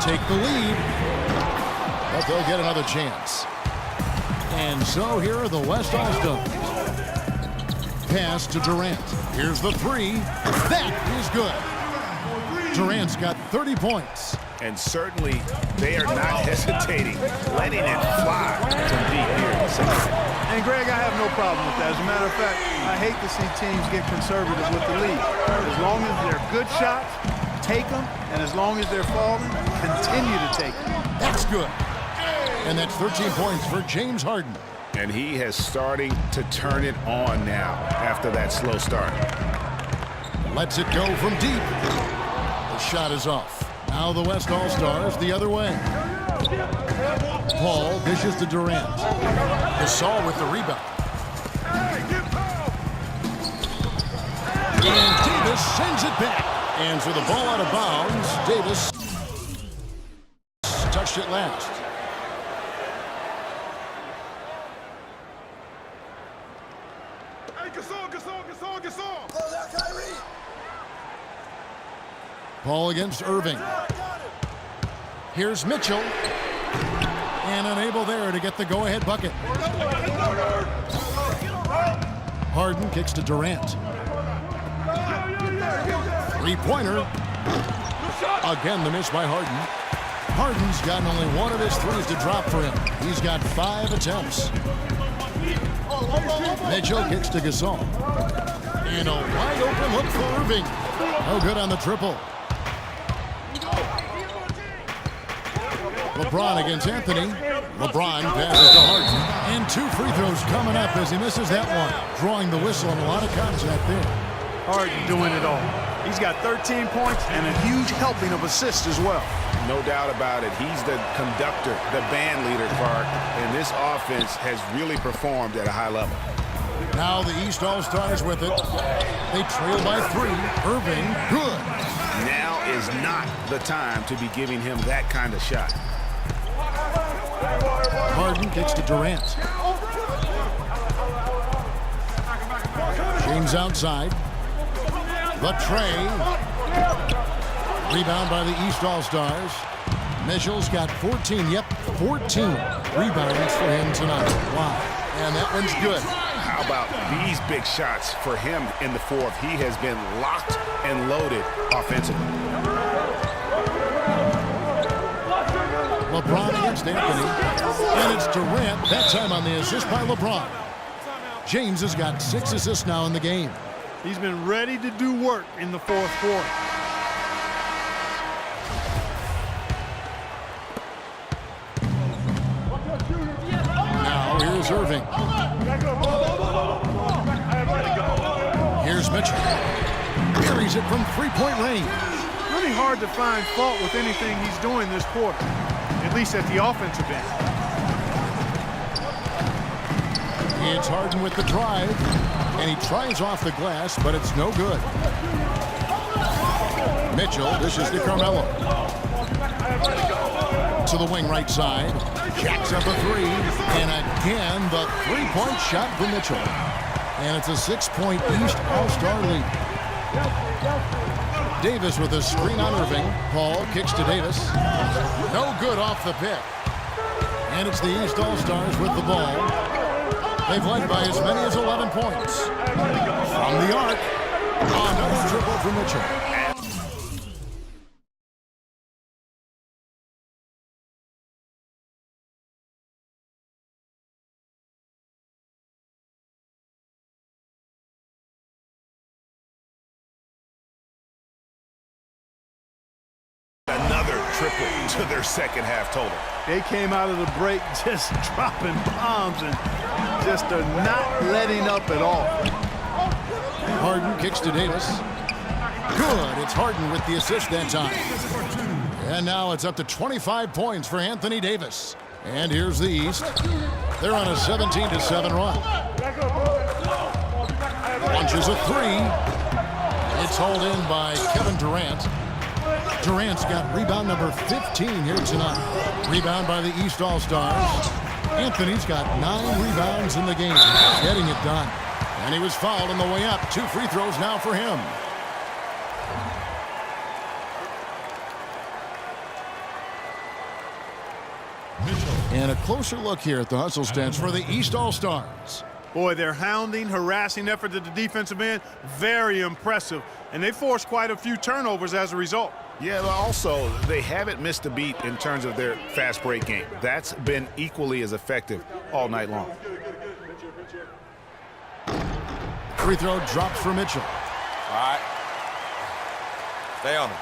take the lead, but they'll get another chance. And so here are the West All-Stars. Pass to Durant. Here's the three. That is good. Durant's got 30 points. And certainly they are not hesitating, letting it fly from deep here in the second half. And Greg, I have no problem with that. As a matter of fact, I hate to see teams get conservative with the lead. As long as they're good shots, take them. And as long as they're falling, continue to take them. That's good. And that's 13 points for James Harden. And he has starting to turn it on now after that slow start. Lets it go from deep. The shot is off. Now the West All-Stars the other way. Paul dishes to Durant. Gasol with the rebound. And Davis sends it back. And so the ball out of bounds. Davis touched it last. Paul against Irving. Here's Mitchell. And unable there to get the go-ahead bucket. Harden kicks to Durant. Three-pointer. Again, the miss by Harden. Harden's gotten only one of his threes to drop for him. He's got 5 attempts. Mitchell kicks to Gasol. And a wide-open look for Irving. No good on the triple. LeBron against Anthony. LeBron passes to Harden. And 2 free throws coming up as he misses that one. Drawing the whistle and a lot of contact there. Harden doing it all. He's got 13 points and a huge helping of assists as well. No doubt about it. He's the conductor, the band leader, Clark. And this offense has really performed at a high level. Now the East All-Stars with it. They trail by 3. Irving, good. Now is not the time to be giving him that kind of shot. Harden kicks to Durant. James outside. The tray. Rebound by the East All-Stars. Mitchell's got 14. Yep, 14 rebounds for him tonight. Wow. And that one's good. How about these big shots for him in the fourth? He has been locked and loaded offensively. LeBron against Anthony. And it's Durant, that time on the assist by LeBron. James has got 6 assists now in the game. He's been ready to do work in the fourth quarter. Now here's Irving. Here's Mitchell. Carries it from three-point range. Really hard to find fault with anything he's doing this quarter, at least at the offensive end. It's Harden with the drive, and he tries off the glass, but it's no good. Mitchell dishes to Carmelo. To the wing right side. Jacks up a 3, and again the three-point shot for Mitchell. And it's a 6-point East All-Star lead. Davis with a screen on Irving. Paul kicks to Davis. No good off the pick. And it's the East All-Stars with the ball. They've led by as many as 11 points. From the arc, another triple for Mitchell. Another triple to their second half total. They came out of the break just dropping bombs and just are not letting up at all. Harden kicks to Davis. Good. It's Harden with the assist that time. And now it's up to 25 points for Anthony Davis. And here's the East. They're on a 17-7 run. Launches a 3. It's hauled in by Kevin Durant. Durant's got rebound number 15 here tonight. Rebound by the East All-Stars. Anthony's got 9 rebounds in the game. Getting it done. And he was fouled on the way up. 2 free throws now for him. And a closer look here at the hustle stats for the East All-Stars. Boy, their hounding, harassing effort at the defensive end, very impressive. And they forced quite a few turnovers as a result. Yeah, but also, they haven't missed a beat in terms of their fast break game. That's been equally as effective all night long. Free throw drops for Mitchell. All right. Stay on him.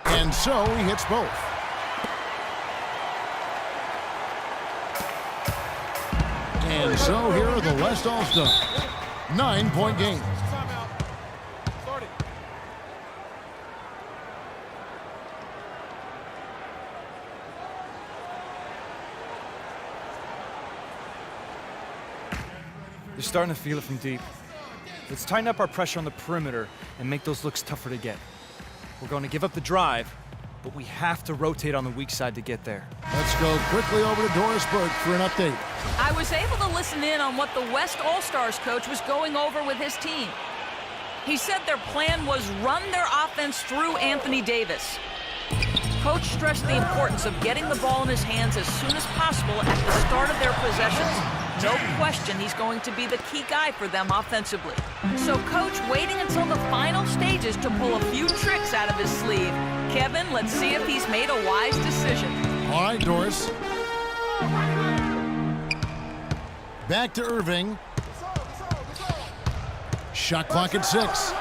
And so he hits both. And so here are the West All-Stars. 9-point game. They're starting to feel it from deep. Let's tighten up our pressure on the perimeter and make those looks tougher to get. We're going to give up the drive, but we have to rotate on the weak side to get there. Let's go quickly over to Doris Burke for an update. I was able to listen in on what the West All-Stars coach was going over with his team. He said their plan was run their offense through Anthony Davis. Coach stressed the importance of getting the ball in his hands as soon as possible at the start of their possessions. No question he's going to be the key guy for them offensively. So Coach waiting until the final stages to pull a few tricks out of his sleeve. Kevin, let's see if he's made a wise decision. All right, Doris. Back to Irving. Shot clock at 6.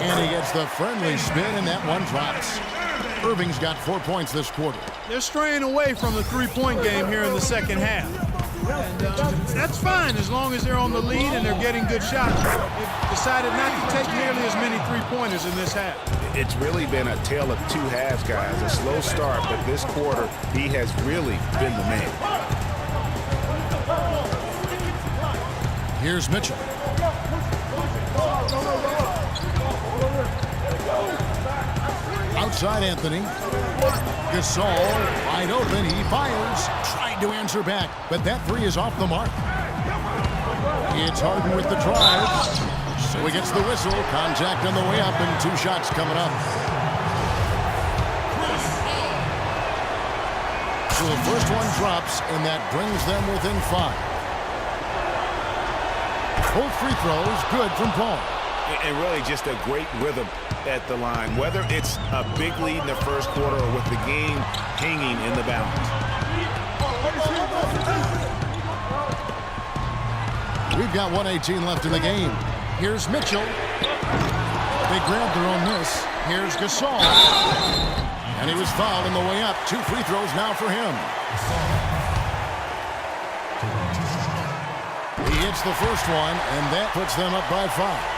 And he gets the friendly spin, and that one drops. Irving's got 4 points this quarter. They're straying away from the three-point game here in the second half. And that's fine as long as they're on the lead and they're getting good shots. They've decided not to take nearly as many three-pointers in this half. It's really been a tale of two halves, guys. A slow start, but this quarter, he has really been the man. Here's Mitchell. Outside Anthony. Gasol wide open. He fires. Tried to answer back, but that three is off the mark. It's Harden with the drive. So he gets the whistle. Contact on the way up and 2 shots coming up. So the first one drops, and that brings them within 5. Both free throws good from Paul. And really just a great rhythm at the line, whether it's a big lead in the first quarter or with the game hanging in the balance. We've got 1:18 left in the game. Here's Mitchell. They grabbed their own miss. Here's Gasol. And he was fouled on the way up. 2 free throws now for him. He hits the first one, and that puts them up by 5.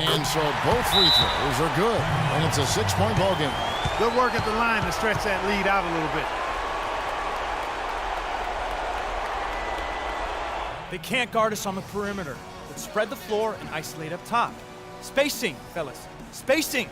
And so both free throws are good, and it's a 6-point ball game. Good work at the line to stretch that lead out a little bit. They can't guard us on the perimeter. Let's spread the floor and isolate up top. Spacing, fellas. Spacing.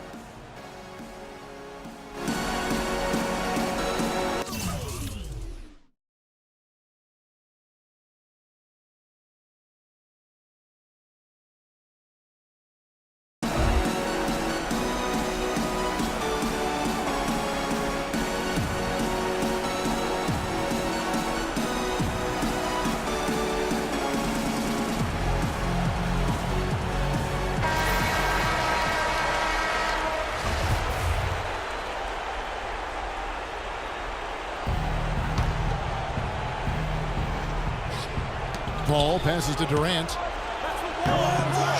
Ball passes to Durant.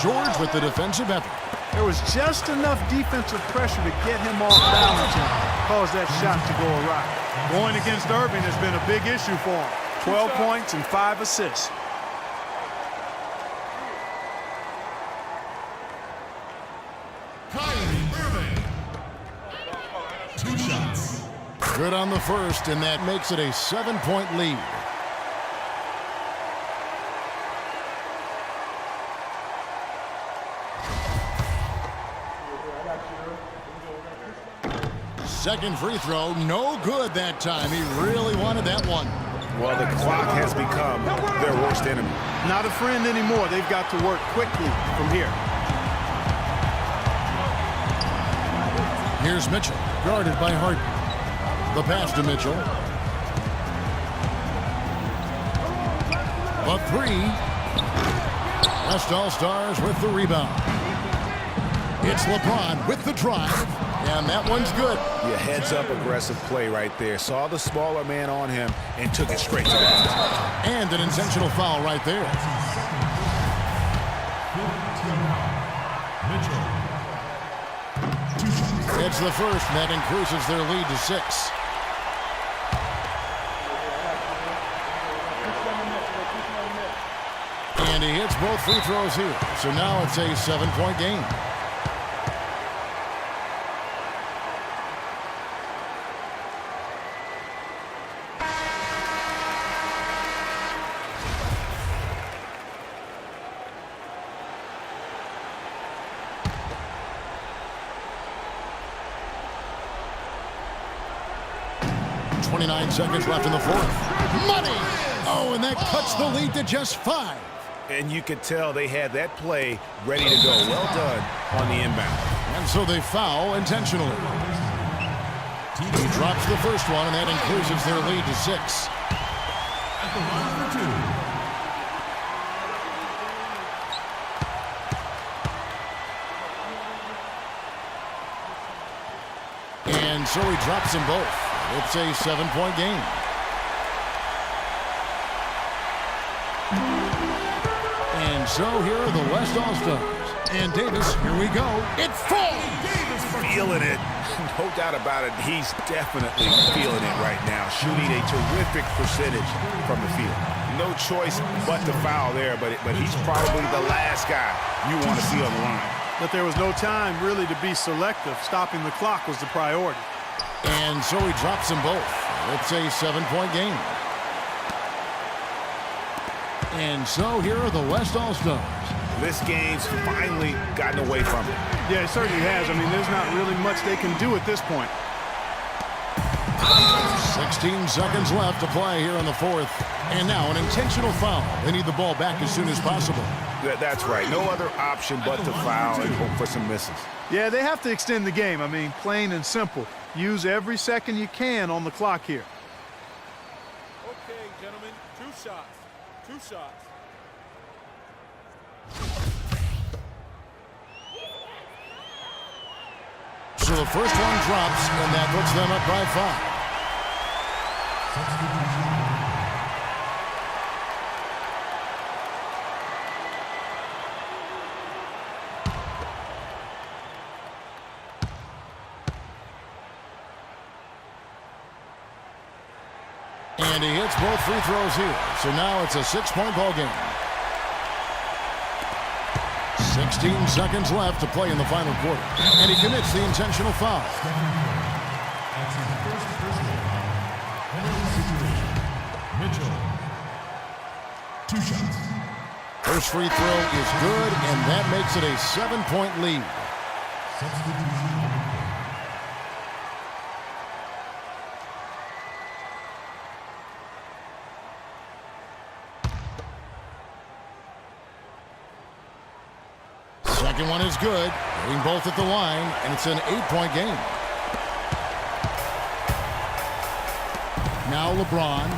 George with the defensive effort. There was just enough defensive pressure to get him off balance and cause that shot to go awry. Going against Irving has been a big issue for him. 12 points and 5 assists. Good on the first, and that makes it a 7-point lead. Second free throw, no good that time. He really wanted that one. Well, the clock has become their worst enemy. Not a friend anymore. They've got to work quickly from here. Here's Mitchell, guarded by Harden. The pass to Mitchell. A three. West All-Stars with the rebound. It's LeBron with the drive, and that one's good. Yeah, heads-up aggressive play right there. Saw the smaller man on him and took it straight to the basket. And an intentional foul right there. It's the first, and that increases their lead to 6. And he hits both free throws here. So now it's a 7-point game. Seconds left in the fourth. Money! Oh, and that cuts the lead to just 5. And you could tell they had that play ready to go. Well done on the inbound. And so they foul intentionally. He drops the first one, and that increases their lead to 6. At the line for 2. And so he drops them both. It's a 7-point game. And so here are the West All-Stars. And Davis, here we go. It falls! Davis feeling it. No doubt about it. He's definitely feeling it right now. Shooting a terrific percentage from the field. No choice but to foul there, but he's probably the last guy you want to see on the line. But there was no time really to be selective. Stopping the clock was the priority. And so he drops them both. It's a 7-point game. And so here are the West All-Stars. This game's finally gotten away from him. Yeah, it certainly has. I mean, there's not really much they can do at this point. 16 seconds left to play here in the fourth. And now an intentional foul. They need the ball back as soon as possible. That's right. No other option but to foul and hope for some misses. Yeah, they have to extend the game. I mean, plain and simple. Use every second you can on the clock here. Okay, gentlemen, 2 shots. 2 shots. So the first one drops, and that puts them up by 5. And he hits both free throws here. So now it's a 6-point ball game. 16 seconds left to play in the final quarter. And he commits the intentional foul. Mitchell. 2 shots. First free throw is good, and that makes it a 7-point lead. Second one is good, hitting both at the line, and it's an 8-point game. Now LeBron.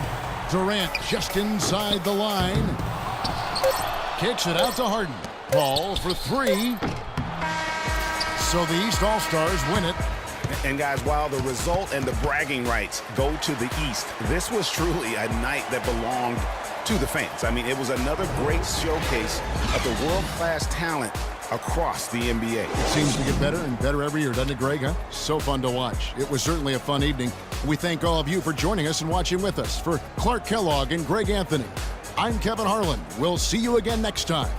Durant just inside the line. Kicks it out to Harden. Paul for 3. So the East All-Stars win it. And guys, while the result and the bragging rights go to the East, this was truly a night that belonged to the fans. I mean, it was another great showcase of the world-class talent across the NBA. It seems to get better and better every year, doesn't it, Greg? Huh? So fun to watch. It was certainly a fun evening. We thank all of you for joining us and watching with us. For Clark Kellogg and Greg Anthony, I'm Kevin Harlan. We'll see you again next time